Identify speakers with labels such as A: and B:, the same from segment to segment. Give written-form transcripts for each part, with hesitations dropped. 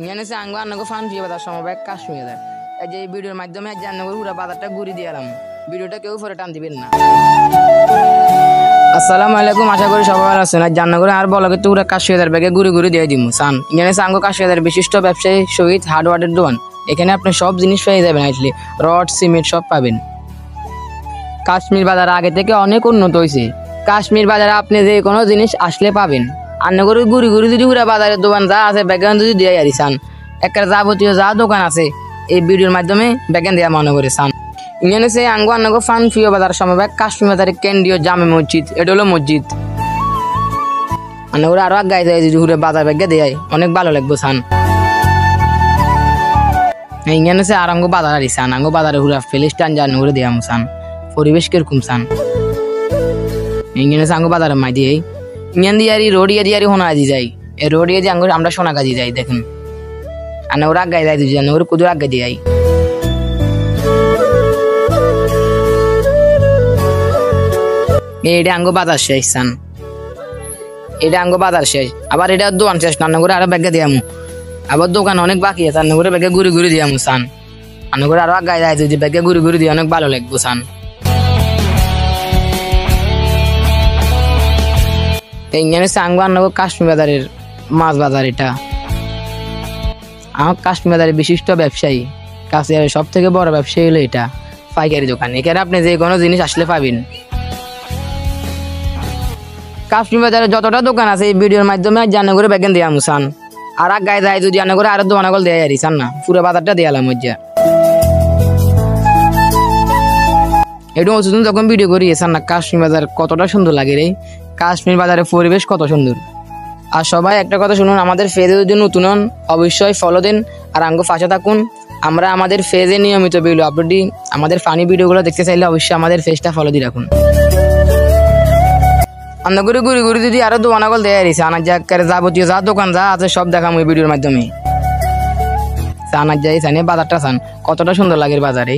A: ইংনে সে আঙ্গো আন্নগো fun ফিয়ে বাজার সমবায় কাশ্মীর এই যে ভিডিওর মাধ্যমে আজ আন্নগো পুরো বাজারটা ঘুরে দিলাম। ভিডিওটা কেউ পরে টান দিবেন না। আসসালামু আলাইকুম, আশা করি সবাই ভালো আছেন। আজ জান্না করে আর বলকে তো পুরো কাশ্মীর ব্যাগে ঘুরে ঘুরে দিয়ে দিমু সান। ইংনে সে আঙ্গো কাশ্মীর বিশিষ্ট ব্যবসায়ী শহীদ হার্ডওয়ারের দোকান। এখানে আপনি সব জিনিস পেয়ে যাবেন, আসলে রড সিমেন্ট সব পাবেন। কাশ্মীর বাজার আগে থেকে অনেক উন্নত হয়েছে। কাশ্মীর বাজারে আপনি যে কোনো জিনিস আসলে পাবেন। আন্না করে ঘুরি ঘুরি যদি পুরো বাজারের দোকান যা আছে ব্যাগান যদি দিয়ে আরি সান, একটা যাবতীয় যা দোকান আছে এই ভিডিওর মাধ্যমে ব্যাগান দেওয়া মনে করে সান। ইংনে সে আঙ্গো আন্নাগো ফান প্রিয় বাজার সমবায় কাশ্মীর বাজারের কেন্দ্রীয় জামে মসজিদ, এটা হলো মসজিদ। আন্না করে আরো আগাই যায় যদি পুরো বাজার ব্যাগে দেয় অনেক ভালো লাগবে সান। ইংনে সে আর আঙ্গো বাজার আরি সান, আঙ্গো বাজারে পুরো ফিলিস্টান জান করে দেয়া মুসান। পরিবেশ কিরকম সান ইংনে সে আঙ্গো বাজারে মাই দিয়ে ইংন দিয়ারি রোড ইয়ারি হোনা আজি যাই। এই রোড ইয়ারি আঙ্গো আমরা সোনা কাজি যাই দেখুন। আন্না ওরা আগাই যায় দুজন ওর কুদুর আগাই দিয়ে এটা আঙ্গো বাজার শেষ সান। এটা আঙ্গো বাজার শেষ, আবার এটা দোকান শেষ রান্না করে আরো ব্যাগে দিয়ামু। আবার দোকান অনেক বাকি আছে, রান্না করে ব্যাগে ঘুরে ঘুরে দিয়ামু সান। রান্না করে আরো আগাই যায় যদি ব্যাগে ঘুরে ঘুরে দিয়ে অনেক ভালো লাগবো সান। এইখানে আঙ্গো আন্নাগো কাশ্মীর বাজারের মাছ বাজার। এটা আমার কাশ্মীর বাজারের বিশিষ্ট ব্যবসায়ী কাছে সব থেকে বড় ব্যবসায়ী হলো এটা পাইকারি দোকান। এখানে আপনি যে কোনো জিনিস আসলে পাবেন। কাশ্মীর বাজারে যতটা দোকান আছে এই ভিডিওর মাধ্যমে জানা করে ব্যাগেন দেয়া মুসান। আর গায়ে যায় যদি জানা করে আরো দোকান গল দেয়া আরিসান না, পুরো বাজারটা দেয়ালাম মজ্জা। একটু অসুস্থ যখন ভিডিও করি এসান না কাশ্মীর বাজার কতটা সুন্দর লাগে রে। কাশ্মীর বাজারের পরিবেশ কত সুন্দর। আর সবাই একটা কথা শুনুন, আমাদের ফেজে যদি নতুন হন অবশ্যই ফলো দিন আর আঙ্গো পাশে থাকুন। আমরা আমাদের ফেজে নিয়মিত ভিডিও আপলোড দিই। আমাদের ফানি ভিডিওগুলো দেখতে চাইলে অবশ্যই আমাদের ফেজটা ফলো দিয়ে রাখুন। আন্না করে ঘুরি ঘুরি যদি আরো দোকান গল দেয়া আরিস আনার জায়গার যাবতীয় যা দোকান যা আছে সব দেখাম ওই ভিডিওর মাধ্যমে। আনার যাই সানে বাজারটা সান কতটা সুন্দর লাগে বাজারে।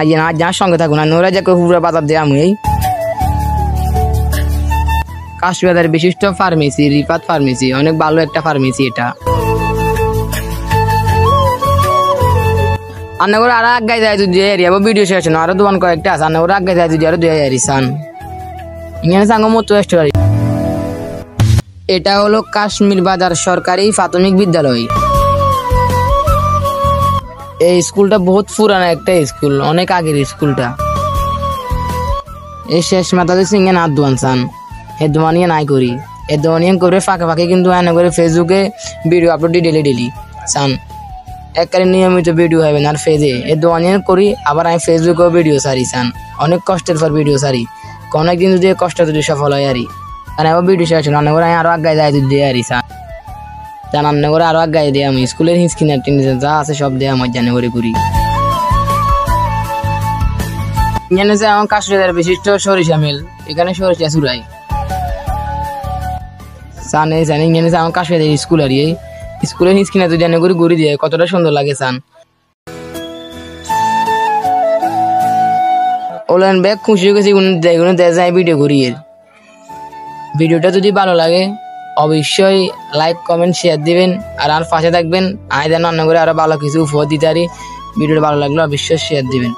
A: আজ যার সঙ্গে থাকুন আর নোরা যাকে পুরো বাজার দেয়া আমি। কাশ্মীর বাজারের বিশিষ্ট ফার্মেসি রিফাত ফার্মেসি, অনেক ভালো একটা ফার্মেসি এটা। আন্না করে আরো আগাই যায় যদি এরিয়া ভিডিও শেষ না আরো দোকান কয়েকটা আছে। আন্না করে আগাই যায় যদি আরো দুই আরিসান। ইংরেজি সাঙ্গ মতো রেস্টুরেন্ট। এটা হলো কাশ্মীর বাজার সরকারি প্রাথমিক বিদ্যালয়। এই স্কুলটা বহুত পুরানা একটা স্কুল, অনেক আগের স্কুলটা। এই শেষ মাথাতে সিঙ্গে না দোয়ান সান এ দোয়ানিয়া নাই করি। এ দোয়ানিয়া করে ফাঁকে ফাঁকে কিন্তু আয়না করে ফেসবুকে ভিডিও আপলোড দিই ডেলি ডেলি সান। একবারে নিয়মিত ভিডিও হবে না আর ফেজে এ দোয়ানিয়া করি। আবার আমি ফেসবুকেও ভিডিও সারি সান, অনেক কষ্টের পর ভিডিও সারি। অনেকদিন যদি কষ্ট যদি সফল হয় আরি কারণ আবার ভিডিও শেষ রান্না করে আমি আরো আগায় যাই দিয়ে আরি সান। রান্না করে আরো আগায় দিয়ে আমি স্কুলের হিসকিনার যা আছে সব দিয়ে আমার জানে করে ঘুরি। এখানে যে আমার কাশ্মীরের বিশিষ্ট সরিষা মিল, এখানে সরিষা চুরাই সান। এই সান এখানে যে আমার কাশ্মীরের স্কুল আর এই স্কুলের হিসকিনা তো জানে করে ঘুরি দিয়ে কতটা সুন্দর লাগে সান। ওলান ব্যাগ খুশি হয়ে গেছি দেয় ভিডিও করি। এর ভিডিওটা যদি ভালো লাগে অবশ্যই লাইক কমেন্ট শেয়ার দিবেন আর পাশে থাকবেন। আয় যেন রান্না করে আরো ভালো কিছু উপহার দিতে পারি। ভিডিওটা ভালো লাগলে অবশ্যই শেয়ার দিবেন।